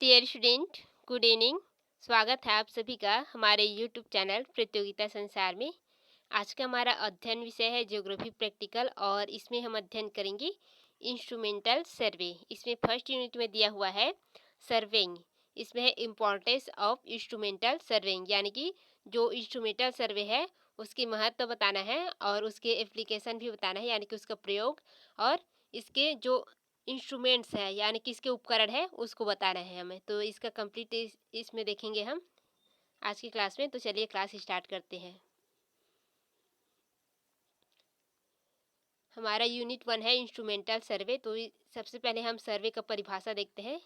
Dear student, good evening. स्वागत है आप सभी का हमारे यूट्यूब चैनल प्रतियोगिता संसार में। आज का हमारा अध्ययन विषय है ज्योग्राफी प्रैक्टिकल और इसमें हम अध्ययन करेंगे इंस्ट्रूमेंटल सर्वे। इसमें फर्स्ट यूनिट में दिया हुआ है सर्वेइंग। इसमें है इम्पोर्टेंस ऑफ इंस्ट्रूमेंटल सर्वेइंग, यानी कि जो इंस्ट्रूमेंटल सर्वे है उसकी महत्व बताना है और उसके एप्लीकेशन भी बताना है, यानी कि उसका प्रयोग और इसके जो इंस्ट्रूमेंट्स है यानी कि इसके उपकरण है उसको बताना है हमें। तो इसका कंप्लीट इसमें देखेंगे हम आज की क्लास में। तो चलिए क्लास स्टार्ट करते हैं। हमारा यूनिट 1 है इंस्ट्रूमेंटल सर्वे। तो सबसे पहले हम सर्वे का परिभाषा देखते हैं।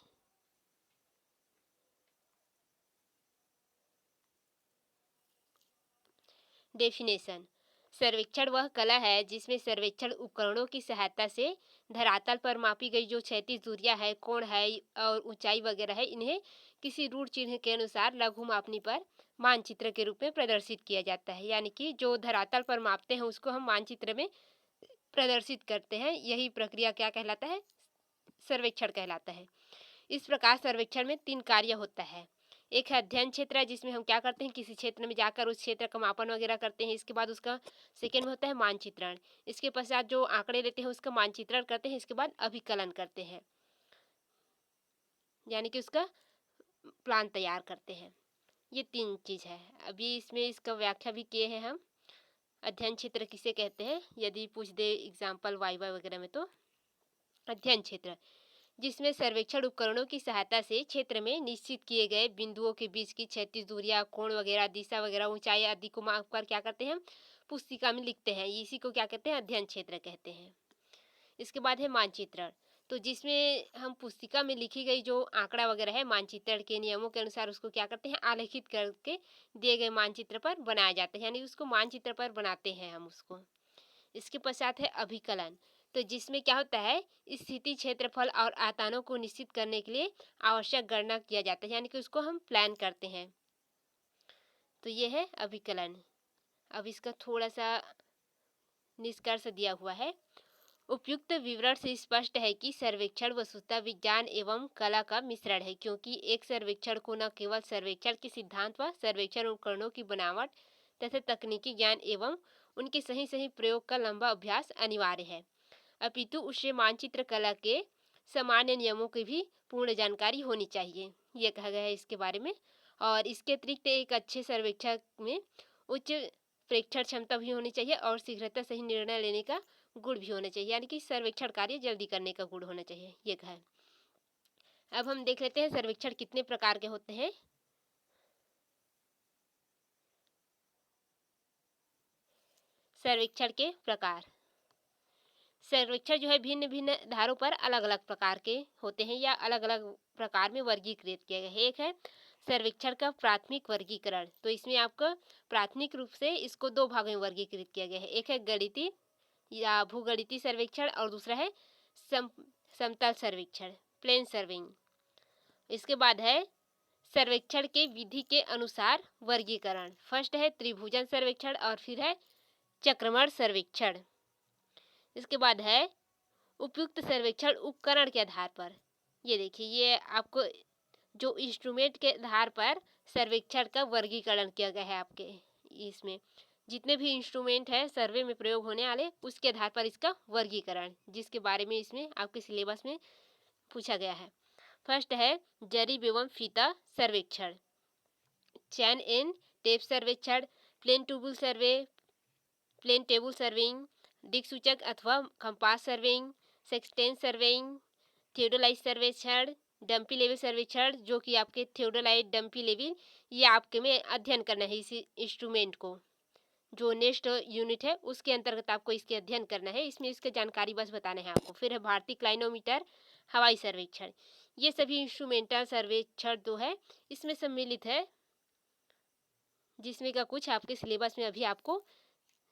डेफिनेशन: सर्वेक्षण वह कला है जिसमें सर्वेक्षण उपकरणों की सहायता से धरातल पर मापी गई जो क्षैतिज दूरियां है, कोण है और ऊंचाई वगैरह है, इन्हें किसी रूट चिन्ह के अनुसार लघु मापनी पर मानचित्र के रूप में प्रदर्शित किया जाता है। यानी कि जो धरातल पर मापते हैं उसको हम मानचित्र में प्रदर्शित करते हैं। यही प्रक्रिया क्या कहलाता है? सर्वेक्षण कहलाता है। इस प्रकार सर्वेक्षण में 3 कार्य होता है। एक है अध्ययन क्षेत्र, जिसमें हम क्या करते हैं, किसी क्षेत्र में जाकर उस क्षेत्र का मापन वगैरह करते हैं। इसके बाद उसका सेकेंड में होता है मानचित्रण। इसके पश्चात जो आंकड़े लेते हैं उसका मानचित्रण करते हैं। इसके बाद अभिकलन करते हैं, यानी कि उसका प्लान तैयार करते हैं। ये 3 चीज है। अभी इसमें इसका व्याख्या भी किए हैं हम। अध्ययन क्षेत्र किसे कहते हैं, यदि पूछ दे एग्जाम्पल वाइवा वगैरह में, तो अध्ययन क्षेत्र जिसमें सर्वेक्षण उपकरणों की सहायता से क्षेत्र में निश्चित किए गए बिंदुओं के बीच की क्षैतिज दूरियां, कोण वगैरह, दिशा वगैरह, ऊंचाई आदि को मापकर क्या करते हैं, पुस्तिका में लिखते हैं। इसी को क्या कहते हैं, अध्ययन क्षेत्र कहते हैं। इसके बाद है मानचित्रण। तो जिसमें हम पुस्तिका में लिखी गई जो आंकड़ा वगैरह है मानचित्रण के नियमों के अनुसार उसको क्या करते हैं, आलेखित करके दिए गए मानचित्र पर बनाया जाता है, यानी उसको मानचित्र पर बनाते हैं हम उसको। इसके पश्चात है अभिकलन। तो जिसमें क्या होता है, स्थिति, क्षेत्रफल और आयतनों को निश्चित करने के लिए आवश्यक गणना किया जाता है, यानी कि उसको हम प्लान करते हैं। तो ये है अभिकलन। अब इसका थोड़ा सा निष्कर्ष दिया हुआ है। उपयुक्त विवरण से स्पष्ट है कि सर्वेक्षण वस्तुतः विज्ञान एवं कला का मिश्रण है, क्योंकि एक सर्वेक्षण को न केवल सर्वेक्षण के सिद्धांत व सर्वेक्षण उपकरणों की बनावट तथा तकनीकी ज्ञान एवं उनके सही प्रयोग का लंबा अभ्यास अनिवार्य है, अपितु उससे मानचित्र कला के सामान्य नियमों की भी पूर्ण जानकारी होनी चाहिए। ये कहा गया है इसके बारे में। और इसके अतिरिक्त एक अच्छे सर्वेक्षण में उच्च प्रेक्षण क्षमता भी होनी चाहिए और शीघ्रता सही निर्णय लेने का गुण भी होना चाहिए, यानी कि सर्वेक्षण कार्य जल्दी करने का गुण होना चाहिए, ये कहा है। अब हम देख लेते हैं सर्वेक्षण कितने प्रकार के होते हैं। सर्वेक्षण के प्रकार: सर्वेक्षण जो है भिन्न भिन्न आधारों पर अलग अलग प्रकार के होते हैं या अलग अलग प्रकार में वर्गीकृत किए गए हैं। एक है सर्वेक्षण का प्राथमिक वर्गीकरण। तो इसमें आपको प्राथमिक रूप से इसको 2 भागों में वर्गीकृत किया गया है। एक है गणितीय या भूगणितीय सर्वेक्षण और दूसरा है समतल सर्वेक्षण, प्लेन सर्विंग। इसके बाद है सर्वेक्षण के विधि के अनुसार वर्गीकरण। फर्स्ट है त्रिभुजन सर्वेक्षण और फिर है चक्रमण सर्वेक्षण। इसके बाद है उपयुक्त सर्वेक्षण उपकरण के आधार पर। ये देखिए, ये आपको जो इंस्ट्रूमेंट के आधार पर सर्वेक्षण का वर्गीकरण किया गया है। आपके इसमें जितने भी इंस्ट्रूमेंट है सर्वे में प्रयोग होने वाले उसके आधार पर इसका वर्गीकरण, जिसके बारे में इसमें आपके सिलेबस में पूछा गया है। फर्स्ट है जरीब एवं फीता सर्वेक्षण, चैन एंड टेप सर्वेक्षण, plane table survey, plane table surveying, दिक्सूचक अथवा compass surveying, sextants surveying, theodolite सर्वेक्षण, डंपी लेवल सर्वेक्षण, जो कि आपके थियोडोलाइट डंपी लेवल ये आपके में अध्ययन करना है। इसी इंस्ट्रूमेंट को जो नेक्स्ट यूनिट है उसके अंतर्गत आपको इसके अध्ययन करना है। इसमें इसका जानकारी बस बताना है आपको। फिर है भारतीय क्लाइनोमीटर हवाई सर्वेक्षण। ये सभी इंस्ट्रूमेंटल सर्वेक्षण जो है इसमें सम्मिलित है, जिसमें का कुछ आपके सिलेबस में अभी आपको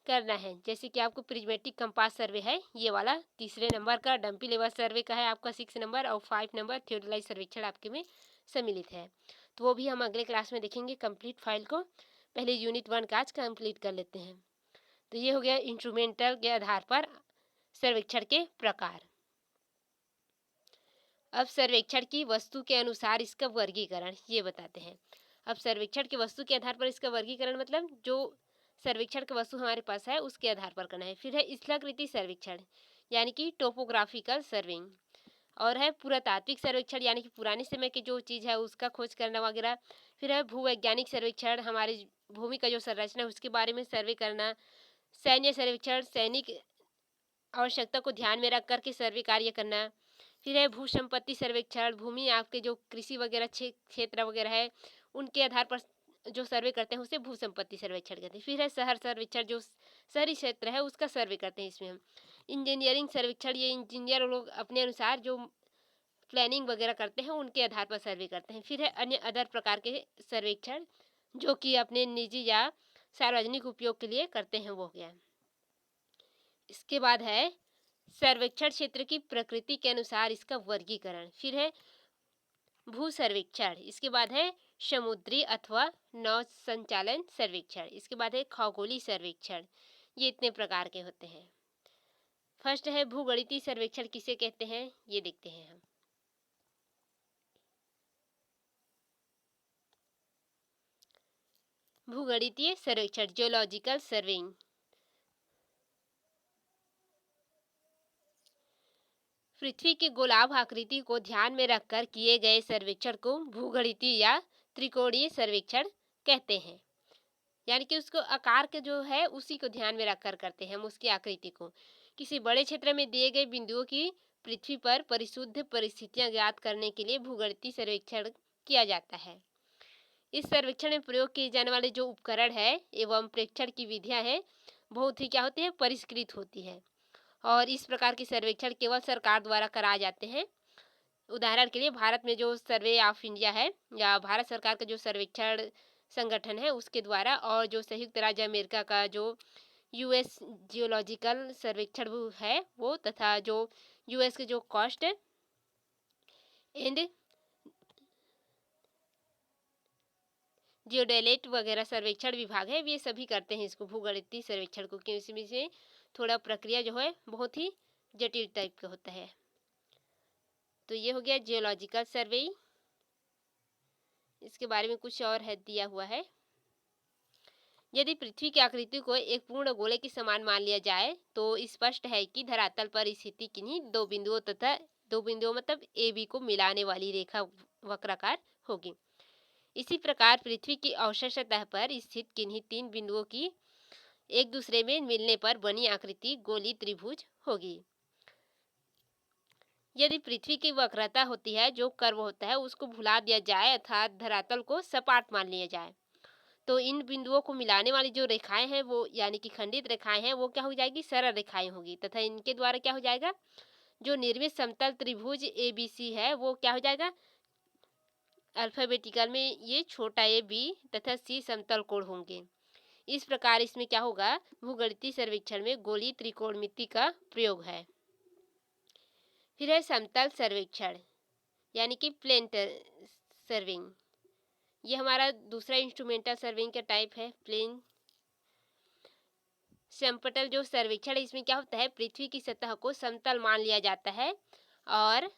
करना है। जैसे कि आपको प्रिज्मेटिक कंपास सर्वे है ये वाला 3 नंबर का, डंपी लेवल सर्वे का है आपका 6 नंबर और 5 नंबर थियोडोलाइट सर्वेक्षण आपके में सम्मिलित है। तो वो भी हम अगले क्लास में देखेंगे कंप्लीट फाइल को। पहले यूनिट 1 का आज कंप्लीट कर लेते हैं। तो ये हो गया इंस्ट्रूमेंटल के आधार पर सर्वेक्षण के प्रकार। अब सर्वेक्षण की वस्तु के अनुसार इसका वर्गीकरण ये बताते हैं। अब सर्वेक्षण की वस्तु के आधार पर इसका वर्गीकरण मतलब जो सर्वेक्षण की वस्तु हमारे पास है उसके आधार पर करना है। फिर है स्थलाकृति सर्वेक्षण यानी कि टोपोग्राफिकल सर्वेइंग, और है पुरातात्विक सर्वेक्षण यानी कि पुराने समय की जो चीज़ है उसका खोज करना वगैरह। फिर है भूवैज्ञानिक सर्वेक्षण, हमारे भूमि का जो संरचना है उसके बारे में सर्वे करना। सैन्य सर्वेक्षण, सैनिक आवश्यकता को ध्यान में रख कर के सर्वे कार्य करना। फिर है भू संपत्ति सर्वेक्षण, भूमि आपके जो कृषि वगैरह क्षेत्र वगैरह है उनके आधार पर जो सर्वे करते हैं उसे भू संपत्ति सर्वेक्षण कहते हैं। फिर है शहर सर्वेक्षण, जो शहरी क्षेत्र है उसका सर्वे करते हैं इसमें हम। इंजीनियरिंग सर्वेक्षण, ये इंजीनियर लोग अपने अनुसार जो प्लानिंग वगैरह करते हैं उनके आधार पर सर्वे करते हैं। फिर है अन्य अदर प्रकार के सर्वेक्षण जो कि अपने निजी या सार्वजनिक उपयोग के लिए करते हैं, वो गया। इसके बाद है सर्वेक्षण क्षेत्र की प्रकृति के अनुसार इसका वर्गीकरण। फिर है भू सर्वेक्षण, इसके बाद है समुद्री अथवा नौ संचालन सर्वेक्षण, इसके बाद है खगोलीय सर्वेक्षण। ये इतने प्रकार के होते हैं। फर्स्ट है भूगणितीय सर्वेक्षण किसे कहते हैं ये देखते हैं हम। भूगणितीय सर्वेक्षण जियोलॉजिकल सर्वेइंग, पृथ्वी की गोलाभ आकृति को ध्यान में रखकर किए गए सर्वेक्षण को भूगणितीय या त्रिकोणीय सर्वेक्षण कहते हैं। यानी कि उसको आकार के जो है उसी को ध्यान में रखकर करते हैं हम, उसकी आकृति को। किसी बड़े क्षेत्र में दिए गए बिंदुओं की पृथ्वी पर परिशुद्ध परिस्थितियां ज्ञात करने के लिए भूगणितीय सर्वेक्षण किया जाता है। इस सर्वेक्षण में प्रयोग किए जाने वाले जो उपकरण है एवं प्रेक्षण की विधियां हैं बहुत ही क्या होती है, परिष्कृत होती है। और इस प्रकार के सर्वेक्षण केवल सरकार द्वारा कराए जाते हैं। उदाहरण के लिए भारत में जो सर्वे ऑफ इंडिया है या भारत सरकार का जो सर्वेक्षण संगठन है उसके द्वारा, और जो संयुक्त राज्य अमेरिका का जो यूएस जियोलॉजिकल सर्वेक्षण है वो, तथा जो यूएस के जो कॉस्ट एंड जियोडेलेट वगैरह सर्वेक्षण विभाग है, ये सभी करते हैं इसको भूगणितीय सर्वेक्षण को, क्योंकि इसमें से थोड़ा प्रक्रिया जो है बहुत ही जटिल टाइप का होता है। तो ये हो गया जियोलॉजिकल सर्वे। इसके बारे में कुछ और है दिया हुआ है। यदि पृथ्वी की आकृति को एक पूर्ण गोले के समान मान लिया जाए तो स्पष्ट है कि धरातल पर स्थिति किन्हीं दो बिंदुओं तथा दो बिंदुओं मतलब ए बी को मिलाने वाली रेखा वक्राकार होगी। इसी प्रकार पृथ्वी की अवशेष सतह पर स्थित किन्हीं तीन बिंदुओं की एक दूसरे में मिलने पर बनी आकृति गोलीय त्रिभुज होगी। यदि पृथ्वी की वक्रता होती है, जो कर्व होता है उसको भुला दिया जाए अर्थात धरातल को सपाट मान लिया जाए, तो इन बिंदुओं को मिलाने वाली जो रेखाएं हैं वो यानी कि खंडित रेखाएं हैं वो क्या हो जाएगी, सरल रेखाएं होगी, तथा इनके द्वारा क्या हो जाएगा, जो निर्मित समतल त्रिभुज ABC है वो क्या हो जाएगा, अल्फाबेटिकल में ये छोटा ए बी तथा सी समतल कोण होंगे। इस प्रकार इसमें क्या होगा, भूगणितीय सर्वेक्षण में गोलीय त्रिकोणमिति का प्रयोग है। फिर है समतल सर्वेक्षण यानी कि प्लेन सर्विंग, ये हमारा दूसरा इंस्ट्रूमेंटल सर्विंग का टाइप है। प्लेन समपटल जो सर्वेक्षण है इसमें क्या होता है, पृथ्वी की सतह को समतल मान लिया जाता है और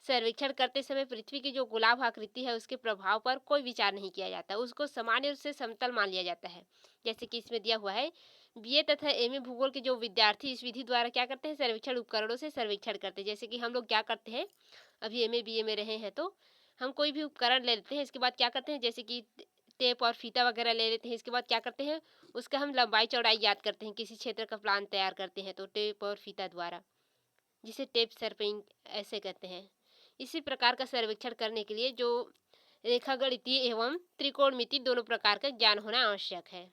सर्वेक्षण करते समय पृथ्वी की जो गोलाभ आकृति है उसके प्रभाव पर कोई विचार नहीं किया जाता, उसको सामान्य रूप से समतल मान लिया जाता है। जैसे कि इसमें दिया हुआ है, बीए तथा एमए भूगोल के जो विद्यार्थी इस विधि द्वारा क्या करते हैं, सर्वेक्षण उपकरणों से सर्वेक्षण करते हैं। जैसे कि हम लोग क्या करते हैं, अभी एमए बीए में रहे हैं तो हम कोई भी उपकरण ले लेते हैं, इसके बाद क्या करते हैं, जैसे कि टेप और फीता वगैरह ले लेते हैं, इसके बाद क्या करते हैं उसका हम लंबाई चौड़ाई याद करते हैं, किसी क्षेत्र का प्लान तैयार करते हैं तो टेप और फीता द्वारा, जिसे टेप सर्पिंग ऐसे कहते हैं। इसी प्रकार का सर्वेक्षण करने के लिए जो रेखागणितीय एवं त्रिकोणमिति दोनों प्रकार का ज्ञान होना आवश्यक है।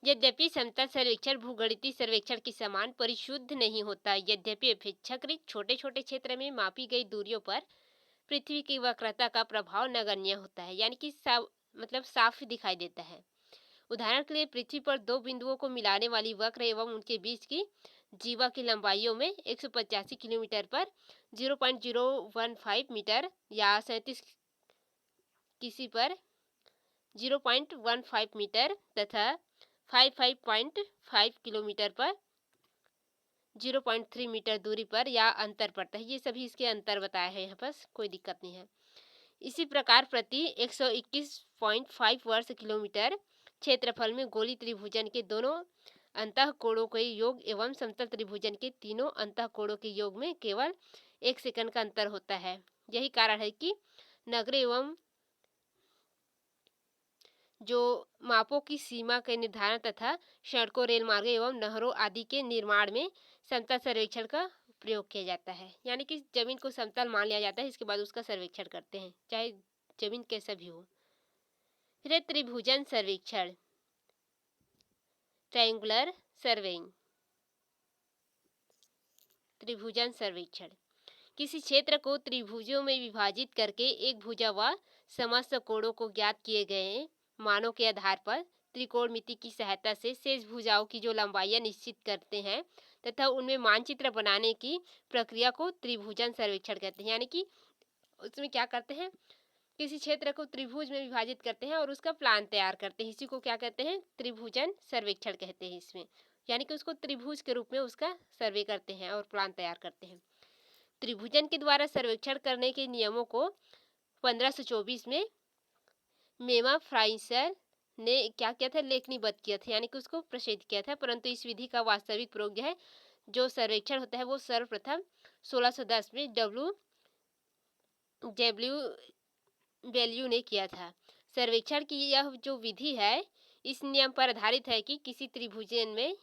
यद्यपि समतल सर्वेक्षण भूगणितीय सर्वेक्षण के समान परिशुद्ध नहीं होता, यद्यपि अपेक्षाकृत छोटे छोटे क्षेत्र में मापी गई दूरियों पर पृथ्वी की वक्रता का प्रभाव नगण्य होता है, यानी कि साफ दिखाई देता है। उदाहरण के लिए पृथ्वी पर दो बिंदुओं को मिलाने वाली वक्र एवं उनके बीच की जीवा की लंबाइयों में 185 किलोमीटर पर 0.015 मीटर या 37 किसी पर 0.15 मीटर तथा 55.5 किलोमीटर पर 0.3 मीटर दूरी पर या अंतर पड़ता है। ये सभी इसके अंतर बताए हैं यहाँ पर, कोई दिक्कत नहीं है। इसी प्रकार प्रति 121.5 वर्ष किलोमीटर क्षेत्रफल में गोली त्रिभुजन के दोनों अंतःकोणों के योग एवं समतल त्रिभुजन के तीनों अंतःकोणों के योग में केवल 1 सेकंड का अंतर होता है। यही कारण है कि नगरों एवं जो मापों की सीमा के निर्धारण तथा सड़कों, रेल मार्गों एवं नहरों आदि के निर्माण में समतल सर्वेक्षण का प्रयोग किया जाता है। यानी कि जमीन को समतल मान लिया जाता है, इसके बाद उसका सर्वेक्षण करते हैं, चाहे जमीन कैसा भी हो। फिर त्रिभुजन सर्वेक्षण, ट्रायंगुलर सर्वेइंग। त्रिभुजन सर्वेक्षण किसी क्षेत्र को त्रिभुजों में विभाजित करके एक भुजा व समस्त कोणों को ज्ञात किए गए मानों के आधार पर त्रिकोणमिति की सहायता से शेष भुजाओं की जो लंबाइयां निश्चित करते हैं तथा उनमें मानचित्र बनाने की प्रक्रिया को त्रिभुजन सर्वेक्षण कहते हैं। यानी कि उसमें क्या करते हैं, किसी क्षेत्र को त्रिभुज में विभाजित करते हैं और उसका प्लान तैयार करते हैं, इसी को क्या कहते हैं, त्रिभुजन सर्वेक्षण कहते हैं इसमें। यानी कि उसको त्रिभुज के रूप में उसका सर्वे करते हैं और प्लान तैयार करते हैं। त्रिभुजन के द्वारा सर्वेक्षण करने के नियमों को 1524 में मेमा फ्राइसर ने क्या किया था, लेखनीबद्ध किया था, यानी कि उसको प्रसिद्ध किया था। परंतु इस विधि का वास्तविक प्रयोग है जो सर्वेक्षण होता है वो सर्वप्रथम 1610 में डब्ल्यू ने किया था। सर्वेक्षण की यह जो विधि है इस नियम पर आधारित है कि किसी त्रिभुजन में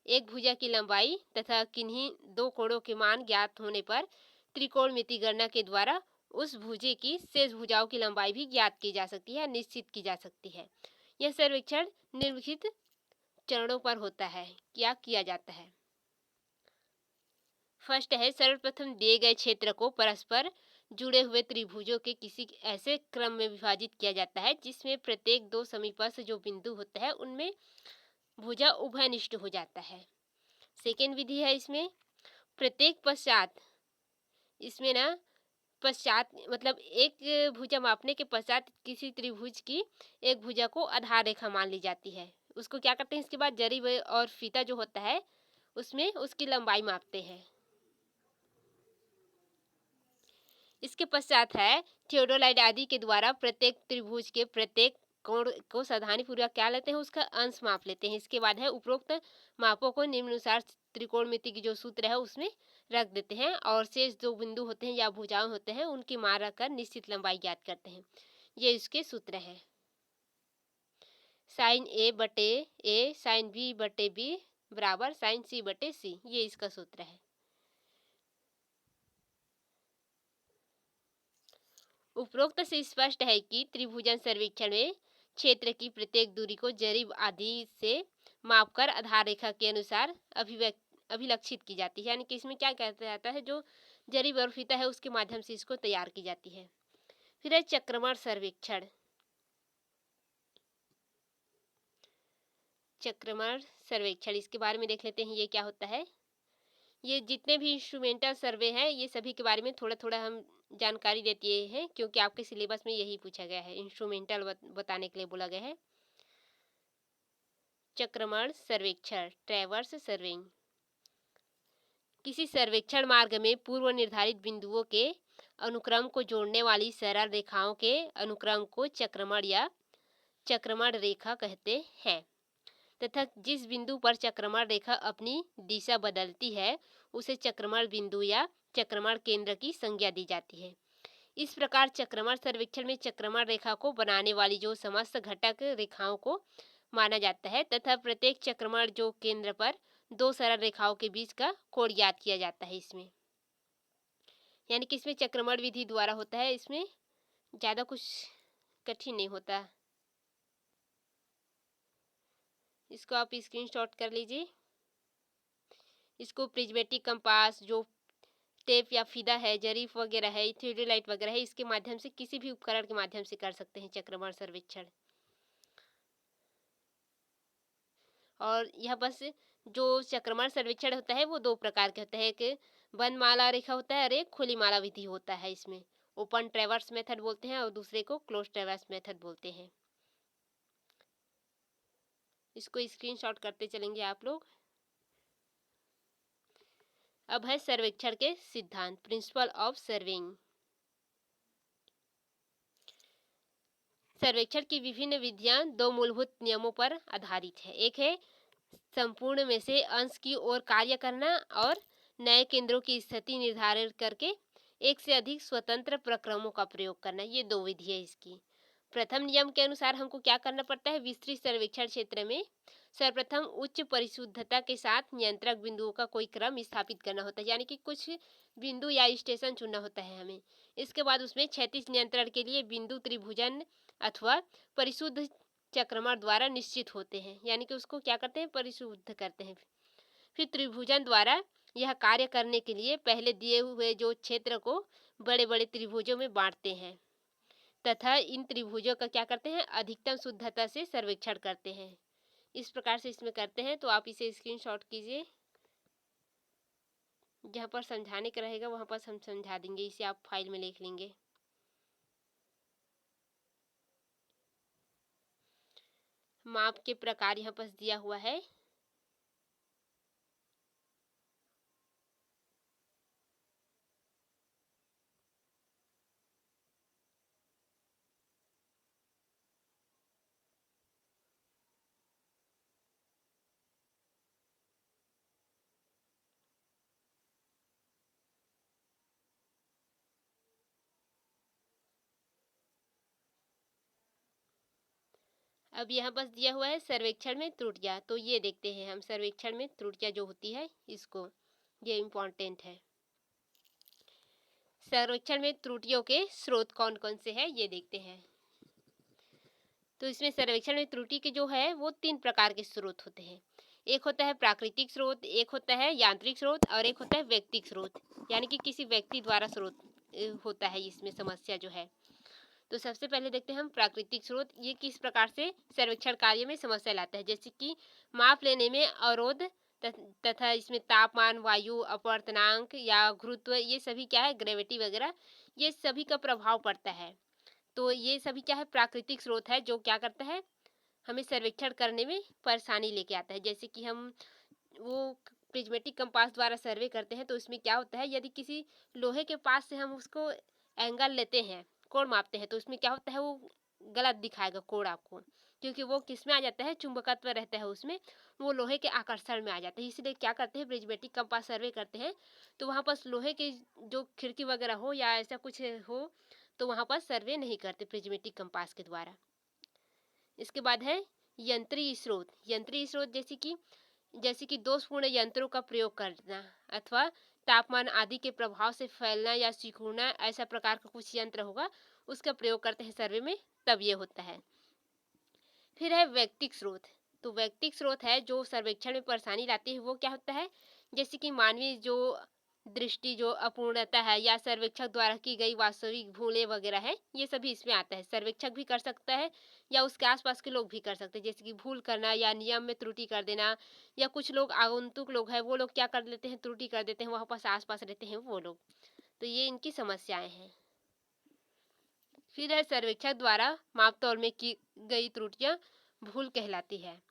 एक भुजा की लंबाई तथा किन्हीं दो कोणों के मान ज्ञात होने पर त्रिकोणमिति गणना के द्वारा उस भुजे की शेष भुजाओं की लंबाई भी ज्ञात की जा सकती है, निश्चित की जा सकती है। यह सर्वेक्षण निम्नलिखित चरणों पर होता है, क्या किया जाता है। फर्स्ट है, सर्वप्रथम दिए गए क्षेत्र को परस्पर जुड़े हुए त्रिभुजों के किसी ऐसे क्रम में विभाजित किया जाता है जिसमें प्रत्येक दो समीपस्थ जो बिंदु होता है उनमें भुजा उभयनिष्ठ हो जाता है। सेकेंड विधि है इसमें प्रत्येक पश्चात, इसमें ना पश्चात मतलब एक भुजा मापने के पश्चात किसी त्रिभुज की एक भुजा को आधार रेखा मान ली जाती है। उसको क्या करते हैं, इसके बाद जरी और फीता जो होता है उसमें उसकी लंबाई मापते हैं। इसके पश्चात है थियोडोलाइट आदि के द्वारा प्रत्येक त्रिभुज के प्रत्येक कोण को सावधानीपूर्वक क्या लेते हैं, उसका अंश माप लेते हैं। इसके बाद है उपरोक्त मापों को निम्नानुसार त्रिकोणमिति की जो सूत्र है उसमें रख देते हैं और शेष जो बिंदु होते हैं या भुजाएं होते हैं उनकी मान रखकर निश्चित लंबाई ज्ञात करते हैं। ये इसके सूत्र हैं। साइन ए बटे ए साइन बी बटे बी बराबर साइन सी बटे सी, ये इसका सूत्र है। उपरोक्त से स्पष्ट है कि त्रिभुजन सर्वेक्षण में क्षेत्र की प्रत्येक दूरी को जरीब आदि से मापकर आधार रेखा के अनुसार अभिलक्षित की जाती है। यानी कि इसमें क्या कहता जाता है, जो जरीब और फीता है उसके माध्यम से इसको तैयार की जाती है। फिर है चक्रमण सर्वेक्षण। चक्रमण सर्वेक्षण इसके बारे में देख लेते हैं, ये क्या होता है। ये जितने भी इंस्ट्रूमेंटल सर्वे हैं ये सभी के बारे में थोड़ा थोड़ा हम जानकारी देते हैं क्योंकि आपके सिलेबस में यही पूछा गया है, इंस्ट्रूमेंटल बताने के लिए बोला गया है। चक्रमण सर्वेक्षण, ट्रैवर्स सर्वेइंग। किसी सर्वेक्षण मार्ग में पूर्व निर्धारित बिंदुओं के अनुक्रम को जोड़ने वाली सरल रेखाओं के अनुक्रम को चक्रमण या चक्रमण रेखा कहते हैं तथा जिस बिंदु पर चक्रमण रेखा अपनी दिशा बदलती है उसे चक्रमण बिंदु या चक्रमण केंद्र की संज्ञा दी जाती है। इस प्रकार चक्रमण सर्वेक्षण में चक्रमण रेखा को बनाने वाली जो समस्त घटक रेखाओं को माना जाता है तथा प्रत्येक चक्रमण जो केंद्र पर दो सरल रेखाओं के बीच का कोण ज्ञात किया जाता है इसमें। यानी कि इसमें चक्रमण विधि द्वारा होता है, इसमें ज़्यादा कुछ कठिन नहीं होता। इसको आप स्क्रीनशॉट कर लीजिए। इसको प्रिज्मेटिक कंपास, जो टेप या फीदा है, जरीफ वगैरह है, थियोडोलाइट वगैरह है, इसके माध्यम से किसी भी उपकरण के माध्यम से कर सकते हैं चक्रमण सर्वेक्षण। और यह बस जो चक्रमण सर्वेक्षण होता है वो दो प्रकार के होते हैं, एक बंद माला रेखा होता है और एक खुली माला विधि होता है। इसमें ओपन ट्रैवर्स मेथड बोलते हैं और दूसरे को क्लोज ट्रैवर्स मेथड बोलते हैं। इसको स्क्रीनशॉट करते चलेंगे आप लोग। अब है सर्वेक्षण के सिद्धांत, प्रिंसिपल ऑफ सर्वेइंग। सर्वेक्षण की विभिन्न विधियां दो मूलभूत नियमों पर आधारित है। एक है संपूर्ण में से अंश की ओर कार्य करना और नए केंद्रों की स्थिति निर्धारित करके एक से अधिक स्वतंत्र प्रक्रमों का प्रयोग करना। ये दो विधि है इसकी। प्रथम नियम के अनुसार हमको क्या करना पड़ता है, विस्तृत सर्वेक्षण क्षेत्र में सर्वप्रथम उच्च परिशुद्धता के साथ नियंत्रक बिंदुओं का कोई क्रम स्थापित करना होता है, यानी कि कुछ बिंदु या स्टेशन चुनना होता है हमें। इसके बाद उसमें क्षैतिज नियंत्रण के लिए बिंदु त्रिभुजन अथवा परिशुद्ध चक्रमण द्वारा निश्चित होते हैं, यानी कि उसको क्या करते हैं, परिशुद्ध करते हैं। फिर त्रिभुजन द्वारा यह कार्य करने के लिए पहले दिए हुए जो क्षेत्र को बड़े बड़े त्रिभुजों में बांटते हैं तथा इन त्रिभुजों का क्या करते हैं, अधिकतम शुद्धता से सर्वेक्षण करते हैं। इस प्रकार से इसमें करते हैं। तो आप इसे स्क्रीनशॉट कीजिए, जहाँ पर समझाने का रहेगा वहाँ पर हम समझा देंगे, इसे आप फाइल में लिख लेंगे। माप के प्रकार यहाँ पर दिया हुआ है। अब यहाँ बस दिया हुआ है सर्वेक्षण में त्रुटियां। तो ये देखते हैं हम सर्वेक्षण में त्रुटियां जो होती है इसको, ये इम्पोर्टेंट है। सर्वेक्षण में त्रुटियों के स्रोत कौन कौन से हैं ये देखते हैं। तो इसमें सर्वेक्षण में त्रुटि के जो है वो 3 प्रकार के स्रोत होते हैं। एक होता है प्राकृतिक स्रोत, एक होता है यांत्रिक स्रोत और एक होता है व्यक्तिगत स्रोत, यानी कि किसी व्यक्ति द्वारा स्रोत होता है इसमें समस्या जो है। तो सबसे पहले देखते हैं हम प्राकृतिक स्रोत। ये किस प्रकार से सर्वेक्षण कार्य में समस्या लाता है, जैसे कि माप लेने में अवरोध तथा इसमें तापमान, वायु अपवर्तनांक या गुरुत्व, ये सभी क्या है, ग्रेविटी वगैरह, ये सभी का प्रभाव पड़ता है। तो ये सभी क्या है, प्राकृतिक स्रोत है जो क्या करता है, हमें सर्वेक्षण करने में परेशानी लेके आता है। जैसे कि हम वो प्रिज्मेटिक कंपास द्वारा सर्वे करते हैं तो इसमें क्या होता है, यदि किसी लोहे के पास से हम उसको एंगल लेते हैं, कोण मापते हैं, तो उसमें क्या होता है, वो गलत दिखाएगा कोण आपको, क्योंकि वो किस में आ जाता है, चुंबकत्व रहता है उसमें, वो लोहे के आकर्षण में आ जाता है। इसलिए क्या करते हैं, प्रिज्मेटिक कंपास सर्वे करते हैं तो वहाँ पर लोहे की जो खिड़की वगैरह हो या ऐसा कुछ हो तो वहाँ पर सर्वे नहीं करते प्रिज्मेटिक कंपास के द्वारा। इसके बाद है यंत्रीय स्रोत। यंत्रीय स्रोत जैसे कि दोषपूर्ण यंत्रों का प्रयोग करना अथवा तापमान आदि के प्रभाव से फैलना या सिकुड़ना, ऐसा प्रकार का कुछ यंत्र होगा उसका प्रयोग करते हैं सर्वे में, तब ये होता है। फिर है व्यक्तिगत स्रोत। तो व्यक्तिगत स्रोत है जो सर्वेक्षण में परेशानी लाती है। वो क्या होता है, जैसे कि मानवीय जो दृष्टि जो अपूर्णता है या सर्वेक्षक द्वारा की गई वास्तविक भूलें वगैरह है, ये सभी इसमें आता है। सर्वेक्षक भी कर सकता है या उसके आसपास के लोग भी कर सकते हैं, जैसे कि भूल करना या नियम में त्रुटि कर देना, या कुछ लोग आगंतुक लोग हैं वो लोग क्या कर लेते हैं, त्रुटि कर देते हैं, वहाँ पास आसपास रहते हैं वो लोग। तो ये इनकी समस्याएं हैं। फिर है सर्वेक्षक द्वारा माप तौल में की गई त्रुटियां भूल कहलाती है,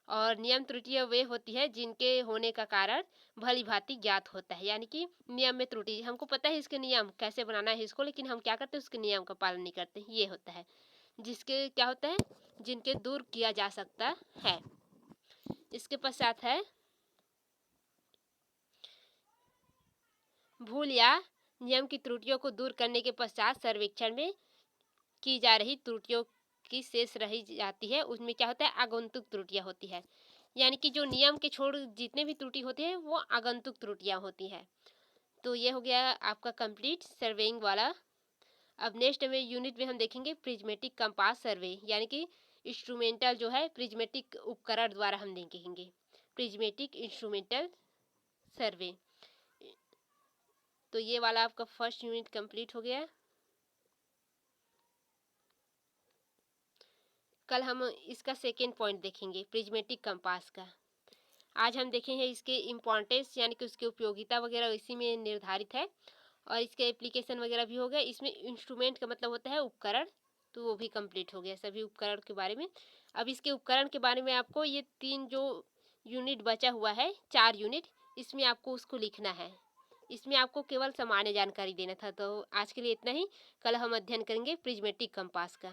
और नियम त्रुटियां वे होती है जिनके होने का कारण भली भांति ज्ञात होता है, यानी कि नियम में त्रुटि, हमको पता है इसके नियम कैसे बनाना है इसको, लेकिन हम क्या करते हैं, उसके नियम का पालन नहीं करते, ये होता है। जिसके क्या होता है, जिनके दूर किया जा सकता है। इसके पश्चात है भूल या नियम की त्रुटियों को दूर करने के पश्चात सर्वेक्षण में की जा रही त्रुटियों की शेष रही जाती है, उसमें क्या होता है, आगंतुक त्रुटियां होती है, यानी कि जो नियम के छोड़ जितने भी त्रुटि होते हैं वो आगंतुक त्रुटियां होती है। तो ये हो गया आपका कंप्लीट सर्वेइंग वाला। अब नेक्स्ट में यूनिट में हम देखेंगे प्रिज्मेटिक कंपास सर्वे, यानी कि इंस्ट्रूमेंटल जो है प्रिज्मेटिक उपकरण द्वारा हम देखेंगे, प्रिज्मेटिक इंस्ट्रूमेंटल सर्वे। तो ये वाला आपका फर्स्ट यूनिट कंप्लीट हो गया। कल हम इसका सेकेंड पॉइंट देखेंगे, प्रिज्मेटिक कंपास का। आज हम देखेंगे इसके इम्पोर्टेंस, यानी कि उसकी उपयोगिता वगैरह इसी में निर्धारित है, और इसके एप्लीकेशन वगैरह भी हो गया। इसमें इंस्ट्रूमेंट का मतलब होता है उपकरण, तो वो भी कंप्लीट हो गया, सभी उपकरण के बारे में अब इसके उपकरण के बारे में आपको ये 3 जो यूनिट बचा हुआ है, 4 यूनिट, इसमें आपको उसको लिखना है। इसमें आपको केवल सामान्य जानकारी देना था। तो आज के लिए इतना ही। कल हम अध्ययन करेंगे प्रिज्मेटिक कंपास का।